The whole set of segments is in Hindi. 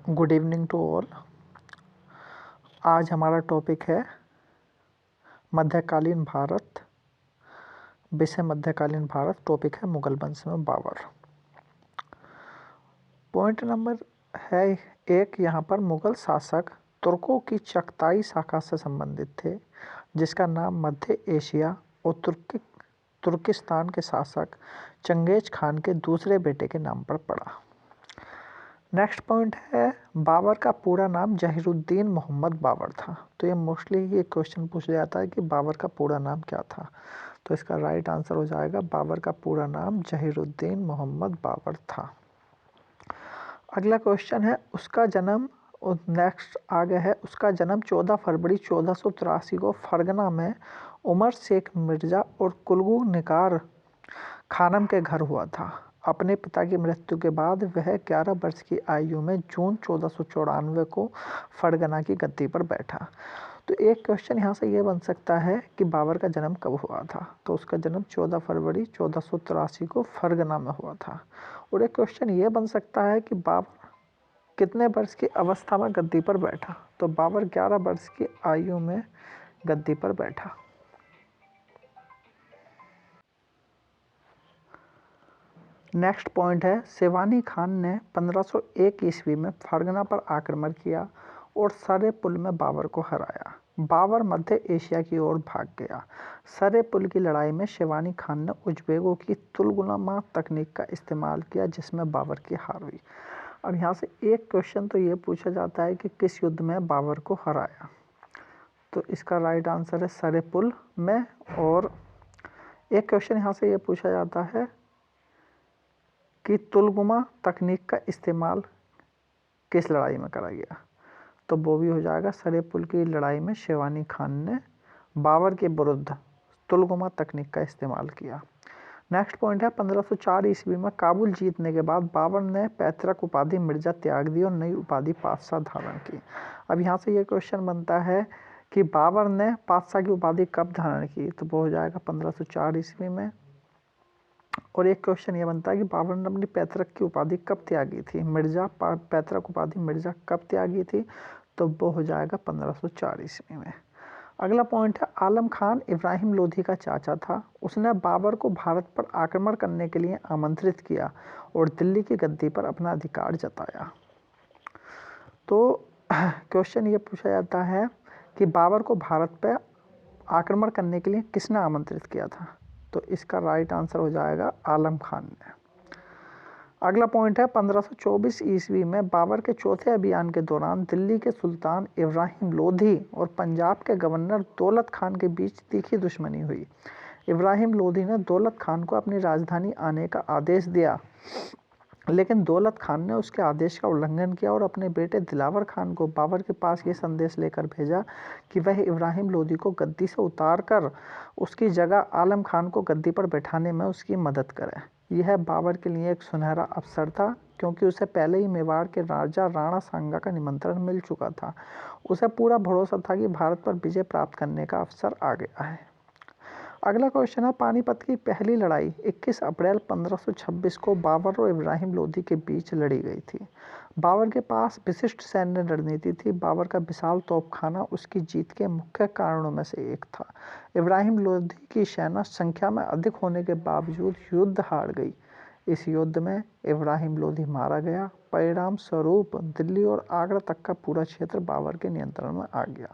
Good evening to all. आज हमारा टॉपिक है मध्यकालीन भारत। विषय मध्यकालीन भारत, टॉपिक है मुगल वंश में बाबर। पॉइंट नंबर है एक, यहाँ पर मुगल शासक तुर्कों की चगताई शाखा से संबंधित थे, जिसका नाम मध्य एशिया और तुर्किस्तान के शासक चंगेज खान के दूसरे बेटे के नाम पर पड़ा। नेक्स्ट पॉइंट है, बाबर का पूरा नाम जहीरुद्दीन मोहम्मद बाबर था। तो ये मोस्टली ये क्वेश्चन पूछा जाता है कि बाबर का पूरा नाम क्या था। तो इसका राइट आंसर हो जाएगा, बाबर का पूरा नाम जहीरुद्दीन मोहम्मद बाबर था। अगला क्वेश्चन है, उसका जन्म, नेक्स्ट आगे है, उसका जन्म 14 फरवरी 1483 को फरगना में उमर शेख मिर्जा और कुलगू निकार खानम के घर हुआ था। अपने पिता की मृत्यु के बाद वह 11 वर्ष की आयु में जून 1494 को फरगना की गद्दी पर बैठा। तो एक क्वेश्चन यहाँ से ये बन सकता है कि बाबर का जन्म कब हुआ था। तो उसका जन्म 14 फरवरी 1483 को फरगना में हुआ था। और एक क्वेश्चन ये बन सकता है कि बाबर कितने वर्ष की अवस्था में गद्दी पर बैठा। तो बाबर 11 वर्ष की आयु में गद्दी पर बैठा। नेक्स्ट पॉइंट है, शिवानी खान ने 1501 ईस्वी में फरगना पर आक्रमण किया और सरे पुल में बाबर को हराया। बाबर मध्य एशिया की ओर भाग गया। सरे पुल की लड़ाई में शिवानी खान ने उज़्बेकों की तुलगुनमा तकनीक का इस्तेमाल किया, जिसमें बाबर की हार हुई। अब यहाँ से एक क्वेश्चन तो ये पूछा जाता है कि किस युद्ध में बाबर को हराया। तो इसका राइट आंसर है सरे पुल में। और एक क्वेश्चन यहाँ से ये पूछा जाता है कि तुलगुमा तकनीक का इस्तेमाल किस लड़ाई में करा गया। तो वो भी हो जाएगा, सरे पुल की लड़ाई में शिवानी खान ने बाबर के विरुद्ध तुलगुमा तकनीक का इस्तेमाल किया। नेक्स्ट पॉइंट है, 1504 ईस्वी में काबुल जीतने के बाद बाबर ने पैतृक उपाधि मिर्जा त्याग दी और नई उपाधि पातशाह धारण की। अब यहाँ से ये क्वेश्चन बनता है कि बाबर ने पातशाह की उपाधि कब धारण की। तो वो हो जाएगा 1504 ईस्वी में। और एक क्वेश्चन ये बनता है कि बाबर ने अपनी पैतृक की उपाधि कब त्यागी थी। मिर्जा पैतृक उपाधि मिर्जा कब त्यागी थी। तो वो हो जाएगा 1504 ईस्वी में। अगला पॉइंट है, आलम खान इब्राहिम लोधी का चाचा था। उसने बाबर को भारत पर आक्रमण करने के लिए आमंत्रित किया और दिल्ली की गद्दी पर अपना अधिकार जताया। तो क्वेश्चन ये पूछा जाता है कि बाबर को भारत पर आक्रमण करने के लिए किसने आमंत्रित किया था। तो इसका राइट आंसर हो जाएगा आलम खान ने। अगला पॉइंट है, 1524 ईस्वी में बाबर के चौथे अभियान के दौरान दिल्ली के सुल्तान इब्राहिम लोधी और पंजाब के गवर्नर दौलत खान के बीच तीखी दुश्मनी हुई। इब्राहिम लोधी ने दौलत खान को अपनी राजधानी आने का आदेश दिया, लेकिन दौलत खान ने उसके आदेश का उल्लंघन किया और अपने बेटे दिलावर खान को बाबर के पास ये संदेश लेकर भेजा कि वह इब्राहिम लोधी को गद्दी से उतारकर उसकी जगह आलम खान को गद्दी पर बैठाने में उसकी मदद करे। यह बाबर के लिए एक सुनहरा अवसर था, क्योंकि उसे पहले ही मेवाड़ के राजा राणा सांगा का निमंत्रण मिल चुका था। उसे पूरा भरोसा था कि भारत पर विजय प्राप्त करने का अवसर आ गया है। अगला क्वेश्चन है, पानीपत की पहली लड़ाई 21 अप्रैल 1526 को बाबर और इब्राहिम लोधी के बीच लड़ी गई थी। बाबर के पास विशिष्ट सैन्य रणनीति थी। बाबर का विशाल तोपखाना उसकी जीत के मुख्य कारणों में से एक था। इब्राहिम लोधी की सेना संख्या में अधिक होने के बावजूद युद्ध हार गई। इस युद्ध में इब्राहिम लोधी मारा गया। परिणाम स्वरूप दिल्ली और आगरा तक का पूरा क्षेत्र बाबर के नियंत्रण में आ गया।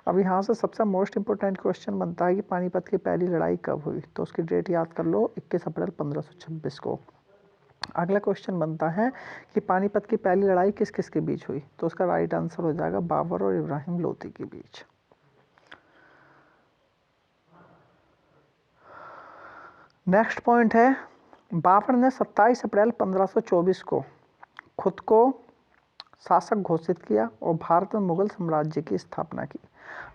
अब यहाँ से सबसे मोस्ट इंपोर्टेंट क्वेश्चन बनता है कि पानीपत की पहली लड़ाई कब हुई। तो उसकी डेट याद कर लो, 21 अप्रैल 1526 को। अगला क्वेश्चन बनता है कि पानीपत की पहली लड़ाई किस किस के बीच हुई। तो उसका राइट आंसर हो जाएगा बाबर और इब्राहिम लोधी के बीच। नेक्स्ट पॉइंट है, बाबर ने 27 अप्रैल 1524 को खुद को शासक घोषित किया और भारत में मुगल साम्राज्य की स्थापना की।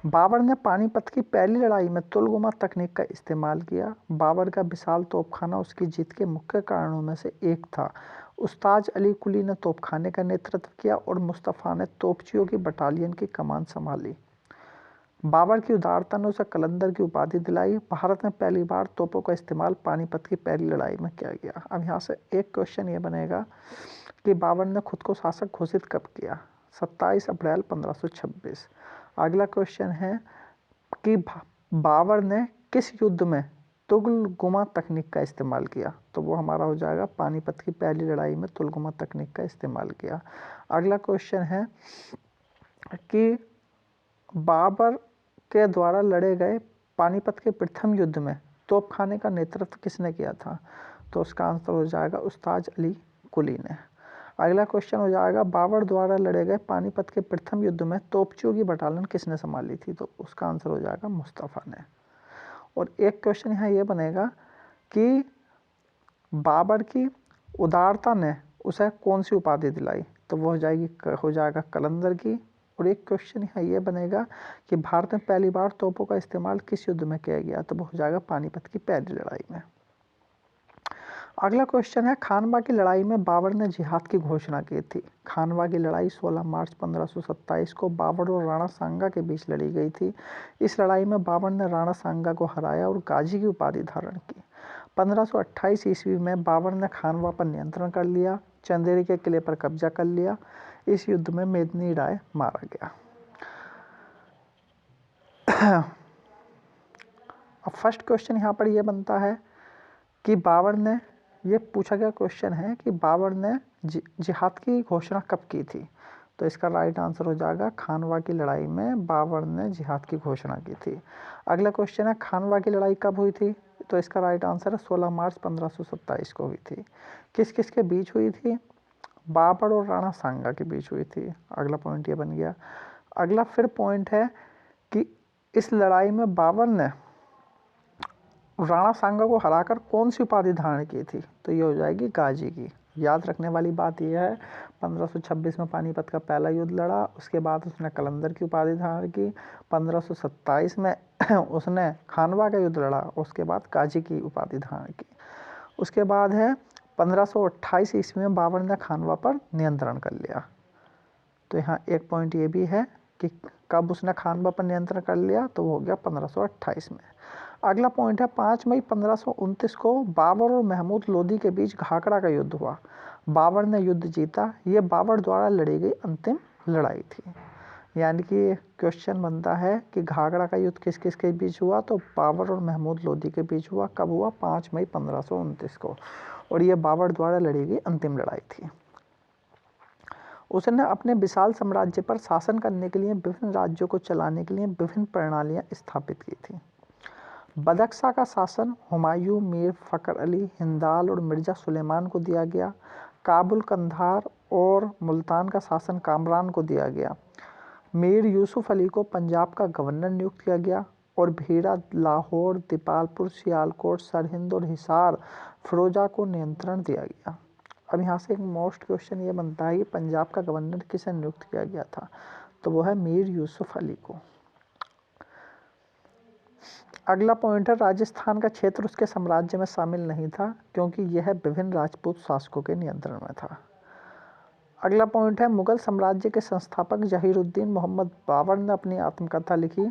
बाबर ने पानीपत की पहली लड़ाई में तुलगुमा तकनीक का इस्तेमाल किया। बाबर का विशाल तोपखाना उसकी जीत के मुख्य कारणों में से एक था। उस्ताद अली कुली ने तोपखाने का नेतृत्व किया और मुस्तफ़ा ने तोपचियों की बटालियन की कमान संभाली। बाबर की उदारता ने उसे कलंदर की उपाधि दिलाई। भारत में पहली बार तोपों का इस्तेमाल पानीपत की पहली लड़ाई में किया गया। अब यहाँ से एक क्वेश्चन ये बनेगा कि बाबर ने खुद को शासक घोषित कब किया? 27 अप्रैल 1526। अगला क्वेश्चन है कि बाबर ने किस युद्ध में तुगलकुमा तकनीक का इस्तेमाल किया? तो वो हमारा हो जाएगा पानीपत की पहली लड़ाई में तुगलकुमा तकनीक का इस्तेमाल किया। अगला क्वेश्चन है कि बाबर के द्वारा लड़े गए पानीपत के प्रथम युद्ध में तोपखाने का नेतृत्व किसने किया था? तो उसका आंसर हो जाएगा उस्ताद अली कुली ने। अगला क्वेश्चन हो जाएगा बाबर द्वारा लड़े गए पानीपत के प्रथम युद्ध में तोपचियों की बटालियन किसने संभाली थी? तो उसका आंसर हो जाएगा मुस्तफ़ा ने। और एक क्वेश्चन यहाँ ये बनेगा कि बाबर की उदारता ने उसे कौन सी उपाधि दिलाई? तो वो हो जाएगा कलंदर की। और एक क्वेश्चन यहाँ ये बनेगा कि भारत में पहली बार तोपों का इस्तेमाल किस युद्ध में किया गया? तो वो हो जाएगा पानीपत की पहली लड़ाई में। अगला क्वेश्चन है खानवा की लड़ाई में बाबर ने जिहाद की घोषणा की थी। खानवा की लड़ाई 16 मार्च 1527 को बाबर और राणा सांगा के बीच लड़ी गई थी। इस लड़ाई में बाबर ने राणा सांगा को हराया और गाजी की उपाधि धारण की। 1528 ईस्वी में बाबर ने खानवा पर नियंत्रण कर लिया, चंदेरी के किले पर कब्जा कर लिया। इस युद्ध में मेदिनी राय मारा गया। अब फर्स्ट क्वेश्चन यहाँ पर यह बनता है कि बाबर ने, ये पूछा गया क्वेश्चन है कि बाबर ने जिहाद की घोषणा कब की थी? तो इसका राइट आंसर हो जाएगा खानवा की लड़ाई में बाबर ने जिहाद की घोषणा की थी। अगला क्वेश्चन है खानवा की लड़ाई कब हुई थी? तो इसका राइट आंसर है 16 मार्च 1527 को हुई थी। किस किस के बीच हुई थी? बाबर और राणा सांगा के बीच हुई थी। अगला पॉइंट ये बन गया। अगला फिर पॉइंट है कि इस लड़ाई में बाबर ने राणा सांगा को हराकर कौन सी उपाधि धारण की थी? तो ये हो जाएगी गाजी की। याद रखने वाली बात यह है 1526 में पानीपत का पहला युद्ध लड़ा, उसके बाद उसने कलंदर की उपाधि धारण की। 1527 में उसने खानवा का युद्ध लड़ा, उसके बाद गाजी की उपाधि धारण की। उसके बाद है 1528 ईस्वी में बाबर ने खानवा पर नियंत्रण कर लिया। तो यहाँ एक पॉइंट ये भी है कि कब उसने खानवा पर नियंत्रण कर लिया, तो वो हो गया 1528 में। अगला पॉइंट है 5 मई 1529 को बाबर और महमूद लोदी के बीच घाघरा का युद्ध हुआ। बाबर ने युद्ध जीता। ये बाबर द्वारा लड़ी गई अंतिम लड़ाई थी। यानी कि क्वेश्चन बनता है कि घाघरा का युद्ध किस किस के बीच हुआ? तो बाबर और महमूद लोदी के बीच हुआ। कब हुआ? 5 मई 1529 को। और ये बाबर द्वारा लड़ी गई अंतिम लड़ाई थी। उसने अपने विशाल साम्राज्य पर शासन करने के लिए विभिन्न राज्यों को चलाने के लिए विभिन्न प्रणालियां स्थापित की थी। बदख्शा का शासन हुमायूं, मीर फ़खर अली, हिंदाल और मिर्ज़ा सुलेमान को दिया गया। काबुल, कंधार और मुल्तान का शासन कामरान को दिया गया। मीर यूसुफ अली को पंजाब का गवर्नर नियुक्त किया गया और भीड़ा, लाहौर, दीपालपुर, सियालकोट, सरहिंद और हिसार फिरोजा को नियंत्रण दिया गया। अब यहाँ से एक मोस्ट क्वेश्चन ये बनता है कि पंजाब का गवर्नर किसे नियुक्त किया गया था? तो वो है मीर यूसुफ अली को। अगला पॉइंट है राजस्थान का क्षेत्र उसके साम्राज्य में शामिल नहीं था क्योंकि यह विभिन्न राजपूत शासकों के नियंत्रण में था। अगला पॉइंट है मुगल साम्राज्य के संस्थापक जहीरुद्दीन मोहम्मद बाबर ने अपनी आत्मकथा लिखी।